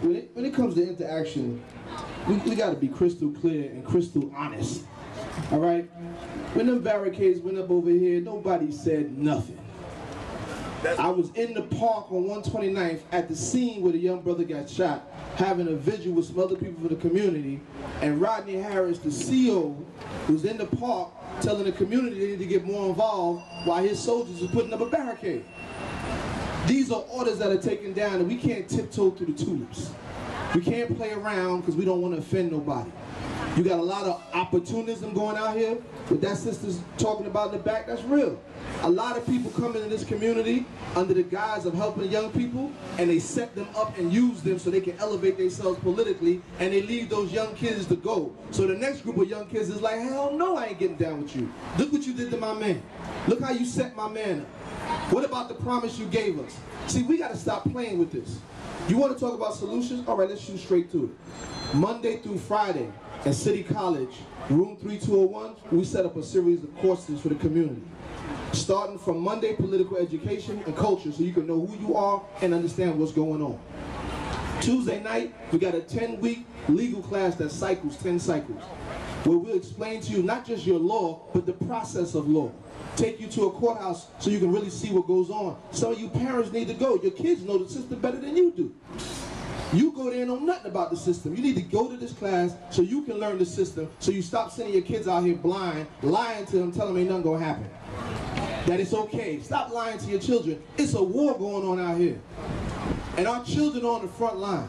when it comes to interaction, we got to be crystal clear and crystal honest. All right? When them barricades went up over here, nobody said nothing. I was in the park on 129th at the scene where the young brother got shot, having a vigil with some other people from the community, and Rodney Harris, the CO, was in the park telling the community they need to get more involved while his soldiers were putting up a barricade. These are orders that are taken down, and we can't tiptoe through the tulips. We can't play around because we don't want to offend nobody. You got a lot of opportunism going out here. What that sister's talking about in the back, that's real. A lot of people come into this community under the guise of helping young people, and they set them up and use them so they can elevate themselves politically, and they leave those young kids to go. So the next group of young kids is like, hell no, I ain't getting down with you. Look what you did to my man. Look how you set my man up. What about the promise you gave us? See, we got to stop playing with this. You want to talk about solutions? All right, let's shoot straight to it. Monday through Friday at City College, room 3201, we set up a series of courses for the community. Starting from Monday, political education and culture, so you can know who you are and understand what's going on. Tuesday night, we got a 10-week legal class that cycles, 10 cycles, where we'll explain to you not just your law, but the process of law. Take you to a courthouse so you can really see what goes on. Some of you parents need to go. Your kids know the system better than you do. You go there and know nothing about the system. You need to go to this class so you can learn the system, so you stop sending your kids out here blind, lying to them, telling them ain't nothing gonna happen. That it's okay. Stop lying to your children. It's a war going on out here. And our children are on the front line.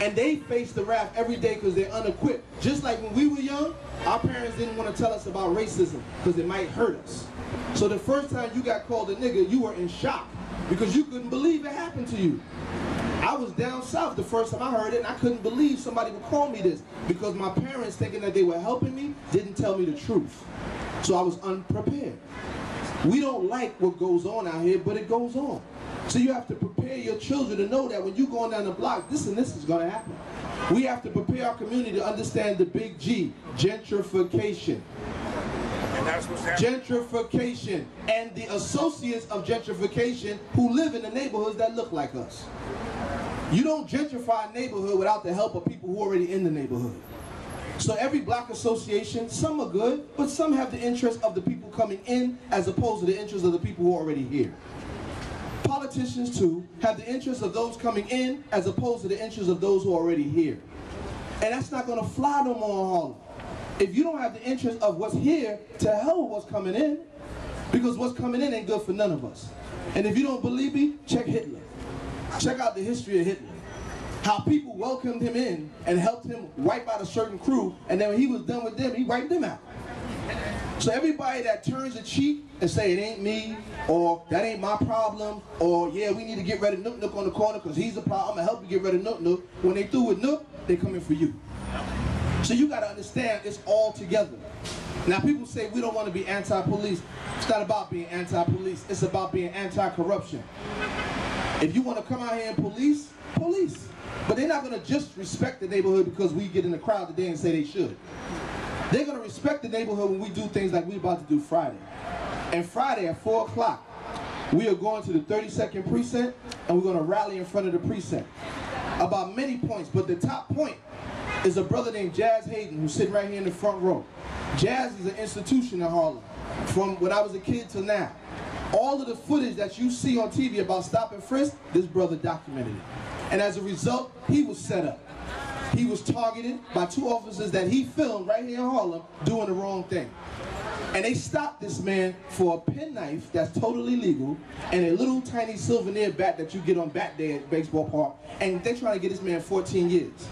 And they face the wrath every day because they're unequipped. Just like when we were young, our parents didn't want to tell us about racism because it might hurt us. So the first time you got called a nigga, you were in shock because you couldn't believe it happened to you. I was down south the first time I heard it, and I couldn't believe somebody would call me this because my parents, thinking that they were helping me, didn't tell me the truth. So I was unprepared. We don't like what goes on out here, but it goes on. So you have to prepare your children to know that when you're going down the block, this and this is going to happen. We have to prepare our community to understand the big G, gentrification. And that's what's happening. Gentrification and the associates of gentrification who live in the neighborhoods that look like us. You don't gentrify a neighborhood without the help of people who are already in the neighborhood. So every block association, some are good, but some have the interest of the people coming in as opposed to the interest of the people who are already here. Politicians too have the interest of those coming in as opposed to the interest of those who are already here. And that's not going to fly no more in Harlem. If you don't have the interest of what's here, to hell with what's coming in, because what's coming in ain't good for none of us. And if you don't believe me, check Hitler. Check out the history of Hitler. How people welcomed him in and helped him wipe out a certain crew, and then when he was done with them, he wiped them out. So everybody that turns a cheek and say it ain't me, or that ain't my problem, or yeah, we need to get rid of Nook Nook on the corner because he's the problem, I'm gonna help you get rid of Nook Nook. When they through with Nook, they coming for you. So you gotta understand it's all together. Now people say we don't want to be anti-police. It's not about being anti-police, it's about being anti-corruption. If you want to come out here and police, police. But they're not going to just respect the neighborhood because we get in the crowd today and say they should. They're going to respect the neighborhood when we do things like we're about to do Friday. And Friday at 4 o'clock, we are going to the 32nd precinct and we're going to rally in front of the precinct about many points. But the top point is a brother named Jazz Hayden who's sitting right here in the front row. Jazz is an institution in Harlem from when I was a kid till now. All of the footage that you see on TV about stop and frisk, this brother documented it. And as a result, he was set up. He was targeted by 2 officers that he filmed right here in Harlem doing the wrong thing. And they stopped this man for a penknife that's totally legal and a little tiny souvenir bat that you get on bat day at baseball park. And they're trying to get this man 14 years.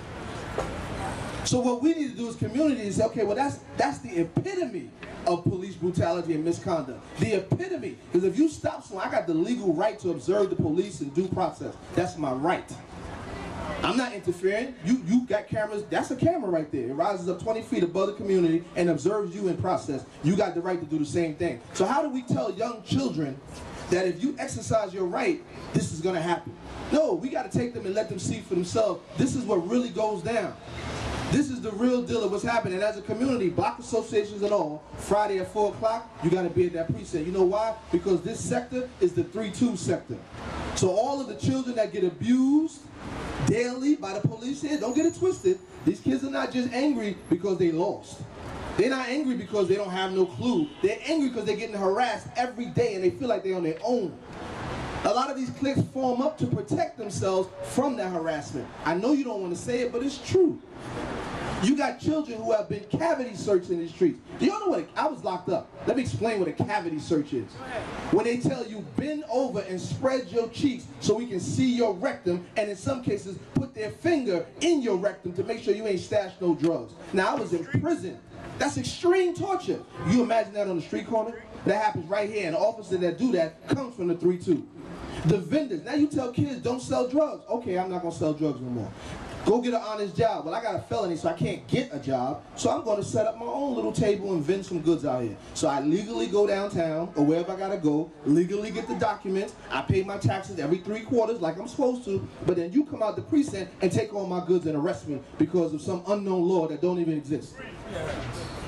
So what we need to do as community is say, okay, well that's the epitome of police brutality and misconduct. The epitome. Because if you stop someone, I got the legal right to observe the police and due process. That's my right. I'm not interfering. You got cameras. That's a camera right there. It rises up 20 feet above the community and observes you in process. You got the right to do the same thing. So how do we tell young children that if you exercise your right, this is going to happen? No, we got to take them and let them see for themselves. This is what really goes down. This is the real deal of what's happening. And as a community, block associations and all, Friday at 4 o'clock, you got to be at that precinct. You know why? Because this sector is the 3-2 sector. So all of the children that get abused, daily by the police here. Don't get it twisted. These kids are not just angry because they lost. They're not angry because they don't have no clue. They're angry because they're getting harassed every day and they feel like they're on their own. A lot of these cliques form up to protect themselves from that harassment. I know you don't want to say it, but it's true. You got children who have been cavity searched in the streets. Do y'all know what I was locked up? Let me explain what a cavity search is. When they tell you bend over and spread your cheeks so we can see your rectum, and in some cases put their finger in your rectum to make sure you ain't stashed no drugs. Now I was in prison. That's extreme torture. You imagine that on the street corner? That happens right here, and the officer that do that comes from the 3-2. The vendors, now you tell kids don't sell drugs. Okay, I'm not gonna sell drugs no more. Go get an honest job. Well, I got a felony, so I can't get a job. So I'm going to set up my own little table and vend some goods out here. So I legally go downtown or wherever I got to go, legally get the documents. I pay my taxes every 3 quarters like I'm supposed to. But then you come out the precinct and take all my goods and arrest me because of some unknown law that don't even exist.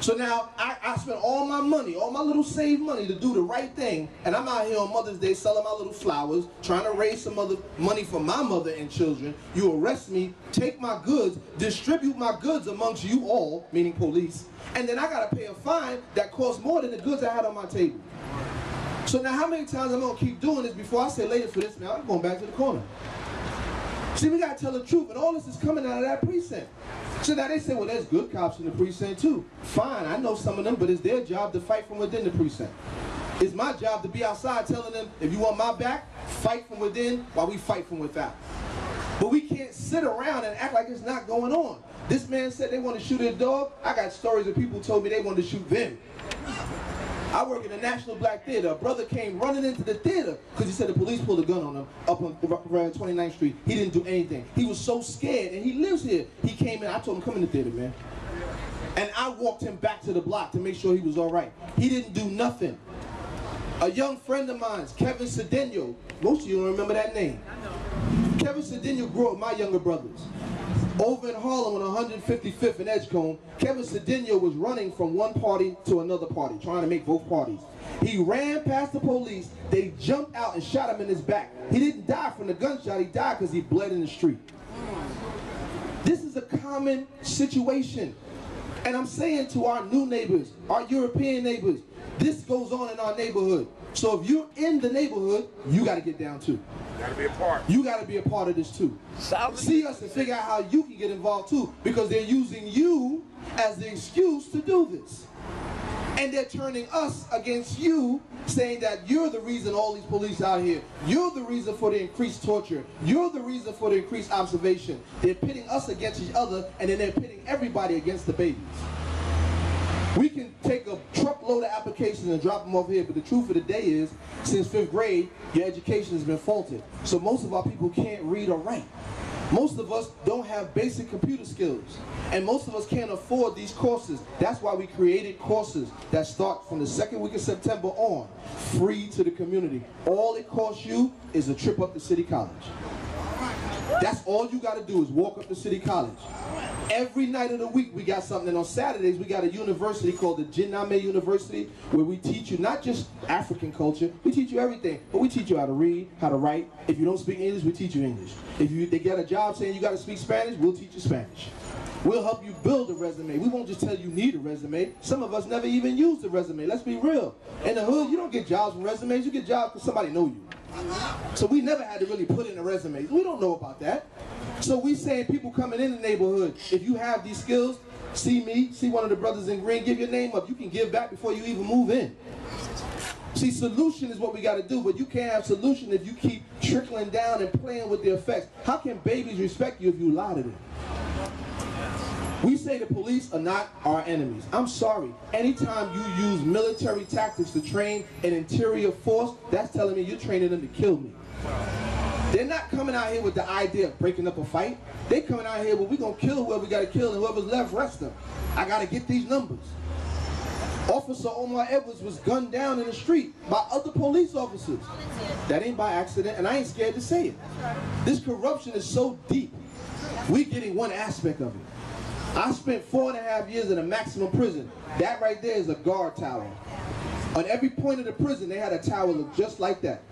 So now I spent all my money, all my little saved money to do the right thing, and I'm out here on Mother's Day selling my little flowers, trying to raise some other money for my mother and children. You arrest me, take my goods, distribute my goods amongst you all, meaning police, and then I gotta pay a fine that costs more than the goods I had on my table. So now how many times I'm gonna keep doing this before I say later for this, man, I'm going back to the corner. See, we gotta tell the truth, and all this is coming out of that precinct. So now they say, well, there's good cops in the precinct too. Fine, I know some of them, but it's their job to fight from within the precinct. It's my job to be outside telling them, if you want my back, fight from within while we fight from without. But we can't sit around and act like it's not going on. This man said they want to shoot his dog. I got stories of people told me they wanted to shoot them. I work in the National Black Theater. A brother came running into the theater because he said the police pulled a gun on him up on around 29th Street. He didn't do anything. He was so scared, and he lives here. He came in. I told him, come in the theater, man. And I walked him back to the block to make sure he was all right. He didn't do nothing. A young friend of mine, Kevin Cedeno, most of you don't remember that name. Kevin Cedeno grew up with my younger brothers. Over in Harlem on 155th and Edgecombe, Kevin Cedeno was running from one party to another party, trying to make both parties. He ran past the police, they jumped out and shot him in his back. He didn't die from the gunshot, he died because he bled in the street. This is a common situation. And I'm saying to our new neighbors, our European neighbors, this goes on in our neighborhood. So if you're in the neighborhood, you got to get down too. You got to be a part. You got to be a part of this too. See us and figure out how you can get involved too, because they're using you as the excuse to do this. And they're turning us against you, saying that you're the reason all these police out here. You're the reason for the increased torture. You're the reason for the increased observation. They're pitting us against each other, and then they're pitting everybody against the babies. We can take a truckload of applications and drop them off here, but the truth of the day is, since 5th grade, your education has been faulted. So most of our people can't read or write. Most of us don't have basic computer skills. And most of us can't afford these courses. That's why we created courses that start from the 2nd week of September on, free to the community. All it costs you is a trip up to City College. That's all you got to do is walk up to City College. Every night of the week we got something, and on Saturdays we got a university called the Jiname University, where we teach you not just African culture, we teach you everything, but we teach you how to read, how to write. If you don't speak English, we teach you English. If they get a job saying you got to speak Spanish, we'll teach you Spanish. We'll help you build a resume. We won't just tell you need a resume. Some of us never even use the resume. Let's be real. In the hood, you don't get jobs from resumes. You get jobs because somebody know you. So we never had to really put in a resume. We don't know about that. So we saying people coming in the neighborhood, if you have these skills, see me, see one of the brothers in green, give your name up. You can give back before you even move in. See, solution is what we got to do, but you can't have solution if you keep trickling down and playing with the effects. How can babies respect you if you lie to them? We say the police are not our enemies. I'm sorry. Anytime you use military tactics to train an interior force, that's telling me you're training them to kill me. They're not coming out here with the idea of breaking up a fight. They're coming out here, well, we're going to kill whoever we got to kill, and whoever's left, rest them. I got to get these numbers. Officer Omar Edwards was gunned down in the street by other police officers. That ain't by accident, and I ain't scared to say it. This corruption is so deep. We're getting one aspect of it. I spent 4.5 years in a maximum prison. That right there is a guard tower. On every point of the prison, they had a tower look just like that,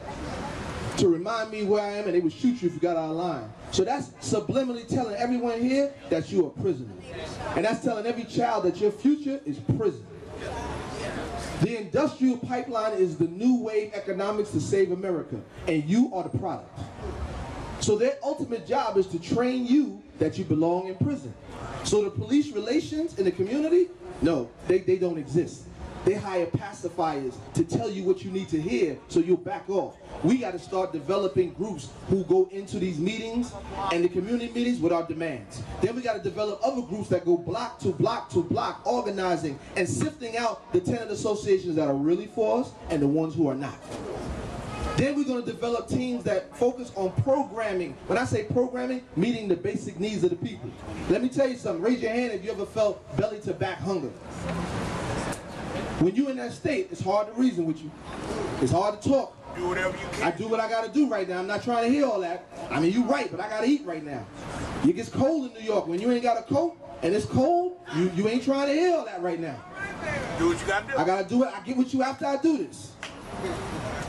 to remind me where I am, and they would shoot you if you got out of line. So that's subliminally telling everyone here that you're a prisoner. And that's telling every child that your future is prison. The industrial pipeline is the new wave economics to save America, and you are the product. So their ultimate job is to train you that you belong in prison. So the police relations in the community, no, they don't exist. They hire pacifiers to tell you what you need to hear so you'll back off. We got to start developing groups who go into these meetings and the community meetings with our demands. Then we got to develop other groups that go block to block to block, organizing and sifting out the tenant associations that are really for us and the ones who are not. Then we're going to develop teams that focus on programming. When I say programming, meeting the basic needs of the people. Let me tell you something. Raise your hand if you ever felt belly to back hunger. When you're in that state, it's hard to reason with you. It's hard to talk. Do whatever you can. I do what I got to do right now. I'm not trying to hear all that. I mean, you're right, but I got to eat right now. It gets cold in New York. When you ain't got a coat and it's cold, you ain't trying to hear all that right now. Do what you got to do. I got to do it. I get with you after I do this.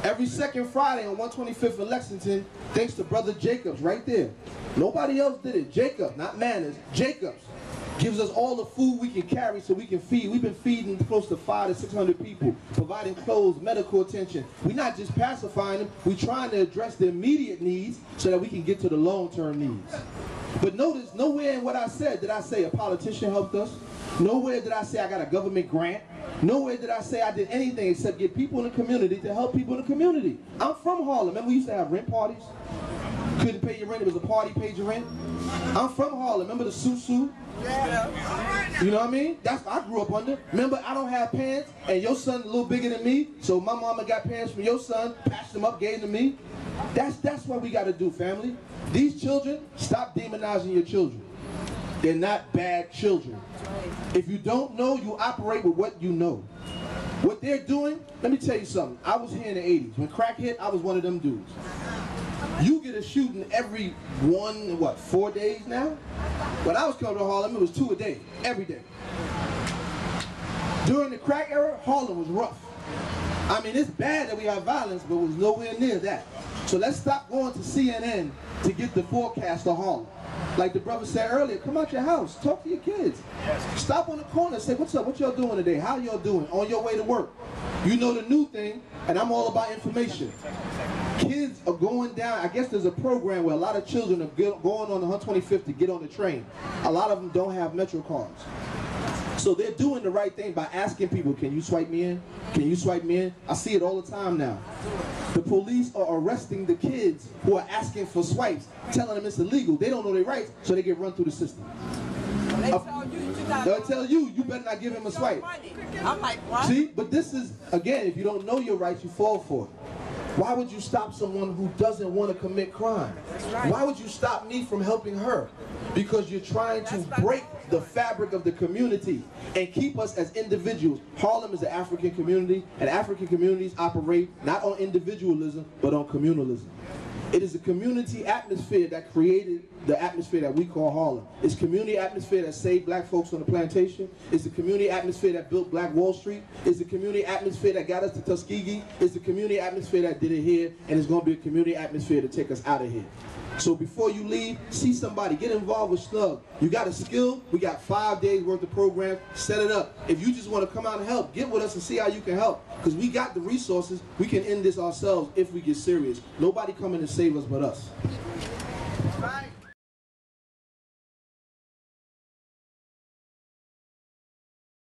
Every second Friday on 125th in Lexington, thanks to Brother Jacobs right there. Nobody else did it. Jacobs, not Manners. Jacobs gives us all the food we can carry so we can feed. We've been feeding close to 500 to 600 people, providing clothes, medical attention. We're not just pacifying them, we're trying to address the immediate needs so that we can get to the long-term needs. But notice, nowhere in what I said did I say a politician helped us. Nowhere did I say I got a government grant. Nowhere did I say I did anything except get people in the community to help people in the community. I'm from Harlem. Remember we used to have rent parties? Couldn't pay your rent, it was a party, paid your rent. I'm from Harlem. Remember the susu? Yeah. You know what I mean? That's what I grew up under. Remember, I don't have pants, and your son a little bigger than me, so my mama got pants from your son, patched them up, gave them to me. That's what we got to do, family. These children, stop demonizing your children. They're not bad children. If you don't know, you operate with what you know. What they're doing, let me tell you something. I was here in the 80s. When crack hit, I was one of them dudes. You get a shooting every 4 days now? When I was coming to Harlem, it was 2 a day, every day. During the crack era, Harlem was rough. I mean, it's bad that we have violence, but it was nowhere near that. So let's stop going to CNN to get the forecast of Harlem. Like the brother said earlier, come out your house, talk to your kids. Stop on the corner, say, what's up, what y'all doing today? How y'all doing? On your way to work. You know the new thing, and I'm all about information. Kids are going down, I guess there's a program where a lot of children are going on the 125th to get on the train. A lot of them don't have Metro cards. So they're doing the right thing by asking people, can you swipe me in? Can you swipe me in? I see it all the time now. The police are arresting the kids who are asking for swipes, telling them it's illegal. They don't know their rights, so they get run through the system. They'll tell you, you better not give him a swipe. I'm like, what? See, but this is, again, if you don't know your rights, you fall for it. Why would you stop someone who doesn't want to commit crime? Right. Why would you stop me from helping her? Because you're trying to break the fabric of the community and keep us as individuals. Harlem is an African community, and African communities operate not on individualism, but on communalism. It is a community atmosphere that created the atmosphere that we call Harlem. It's community atmosphere that saved black folks on the plantation. It's the community atmosphere that built Black Wall Street. It's the community atmosphere that got us to Tuskegee. It's the community atmosphere that did it here, and it's going to be a community atmosphere to take us out of here. So before you leave, see somebody, get involved with Snug. You got a skill, we got 5 days worth of programs, set it up. If you just want to come out and help, get with us and see how you can help. Because we got the resources, we can end this ourselves if we get serious. Nobody coming to save us but us. Right.